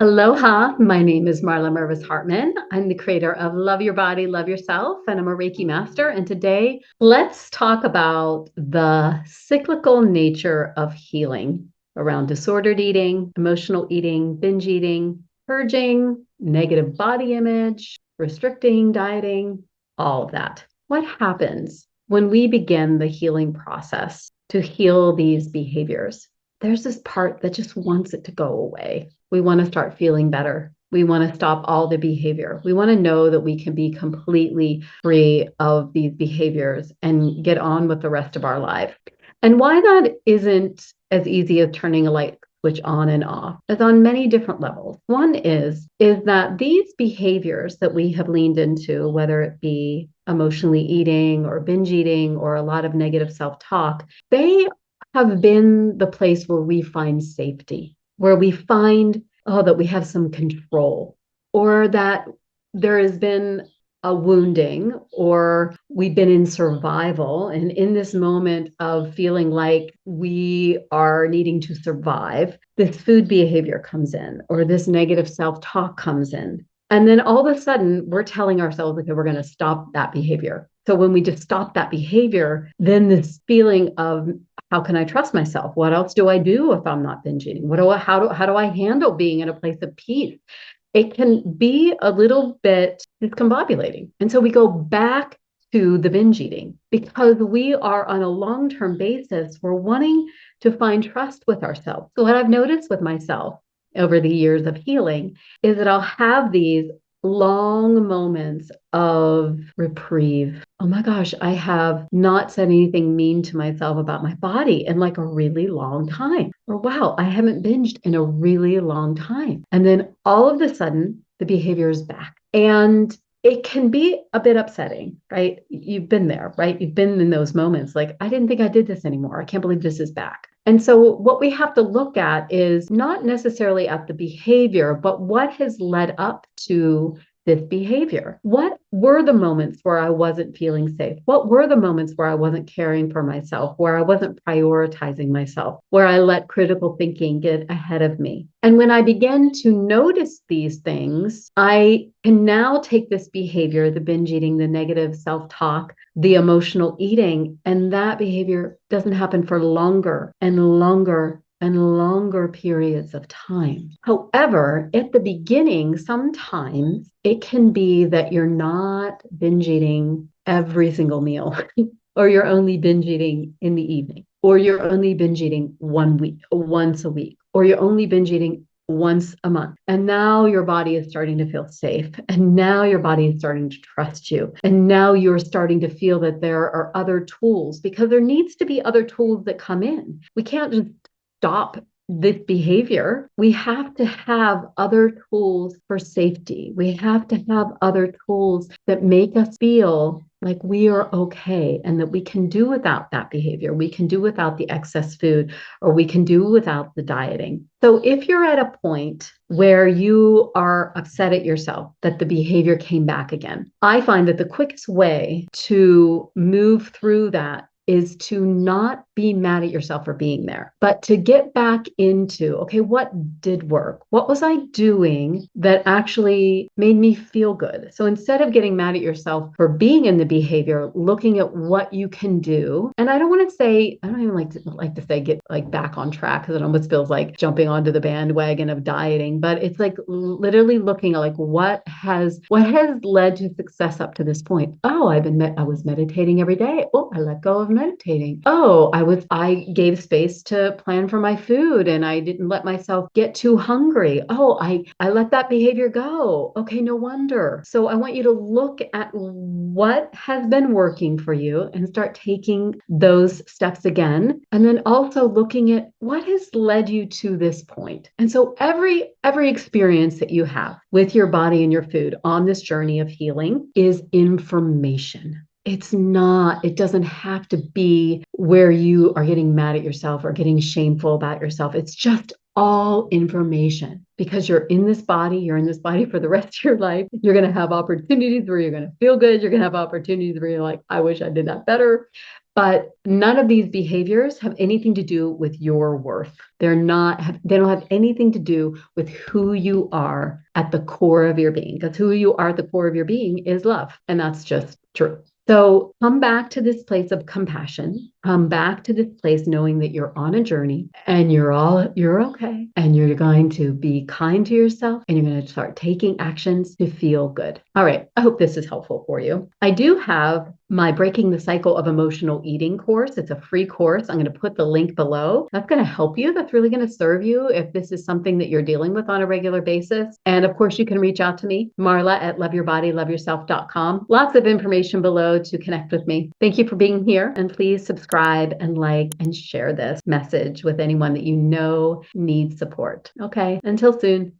Aloha, my name is Marla Mervis-Hartmann. I'm the creator of Love Your Body, Love Yourself, and I'm a Reiki master. And today, let's talk about the cyclical nature of healing around disordered eating, emotional eating, binge eating, purging, negative body image, restricting, dieting, all of that. What happens when we begin the healing process to heal these behaviors? There's this part that just wants it to go away. We want to start feeling better. We want to stop all the behavior. We want to know that we can be completely free of these behaviors and get on with the rest of our life. And why that isn't as easy as turning a light switch on and off is on many different levels. One is that these behaviors that we have leaned into, whether it be emotionally eating or binge eating or a lot of negative self-talk, they have been the place where we find safety, where we find, that we have some control, or that there has been a wounding, or we've been in survival. And in this moment of feeling like we are needing to survive, this food behavior comes in, or this negative self-talk comes in. And then all of a sudden, we're telling ourselves, okay, we're going to stop that behavior. So when we just stop that behavior, then this feeling of how can I trust myself? What else do I do if I'm not binge eating? How do I handle being in a place of peace? It can be a little bit discombobulating. And so we go back to the binge eating because we are on a long-term basis, we're wanting to find trust with ourselves. So what I've noticed with myself over the years of healing is that I'll have these long moments of reprieve. Oh my gosh, I have not said anything mean to myself about my body in like a really long time. Or wow, I haven't binged in a really long time. And then all of a sudden, the behavior is back. And it can be a bit upsetting, right? You've been there, right? You've been in those moments like, I didn't think I did this anymore. I can't believe this is back. And so what we have to look at is not necessarily at the behavior, but what has led up to this behavior. What were the moments where I wasn't feeling safe? What were the moments where I wasn't caring for myself, where I wasn't prioritizing myself, where I let critical thinking get ahead of me? And when I began to notice these things, I can now take this behavior, the binge eating, the negative self-talk, the emotional eating, and that behavior doesn't happen for longer and longer and longer periods of time. However, at the beginning, sometimes it can be that you're not binge eating every single meal, or you're only binge eating in the evening, or you're only binge eating once a week, or you're only binge eating once a month. And now your body is starting to feel safe. And now your body is starting to trust you. And now you're starting to feel that there are other tools, because there needs to be other tools that come in. We can't just stop this behavior. We have to have other tools for safety. We have to have other tools that make us feel like we are okay and that we can do without that behavior. We can do without the excess food, or we can do without the dieting. So if you're at a point where you are upset at yourself that the behavior came back again, I find that the quickest way to move through that is to not be mad at yourself for being there, but to get back into, okay, what did work? What was I doing that actually made me feel good? So instead of getting mad at yourself for being in the behavior, looking at what you can do. And I don't want to say, I don't even like to say get like back on track, because it almost feels like jumping onto the bandwagon of dieting, but it's like literally looking at like what has led to success up to this point. Oh, I was meditating every day. Oh, I let go of meditating. Oh, I gave space to plan for my food and I didn't let myself get too hungry. Oh, I let that behavior go. Okay, no wonder. So I want you to look at what has been working for you and start taking those steps again. And then also looking at what has led you to this point. And so every experience that you have with your body and your food on this journey of healing is information. It doesn't have to be where you are getting mad at yourself or getting shameful about yourself. It's just all information, because you're in this body for the rest of your life. You're going to have opportunities where you're going to feel good. You're going to have opportunities where you're like, I wish I did that better. But none of these behaviors have anything to do with your worth. They don't have anything to do with who you are at the core of your being. Because who you are at the core of your being is love. And that's just true. So come back to this place of compassion. Come back to this place knowing that you're on a journey and you're okay. And you're going to be kind to yourself and you're going to start taking actions to feel good. All right. I hope this is helpful for you. I do have my Breaking the Cycle of Emotional Eating course. It's a free course. I'm going to put the link below. That's going to help you. That's really going to serve you if this is something that you're dealing with on a regular basis. And of course, you can reach out to me, Marla at loveyourbodyloveyourself.com. Lots of information below to connect with me. Thank you for being here. And please subscribe and like and share this message with anyone that you know needs support. Okay, until soon.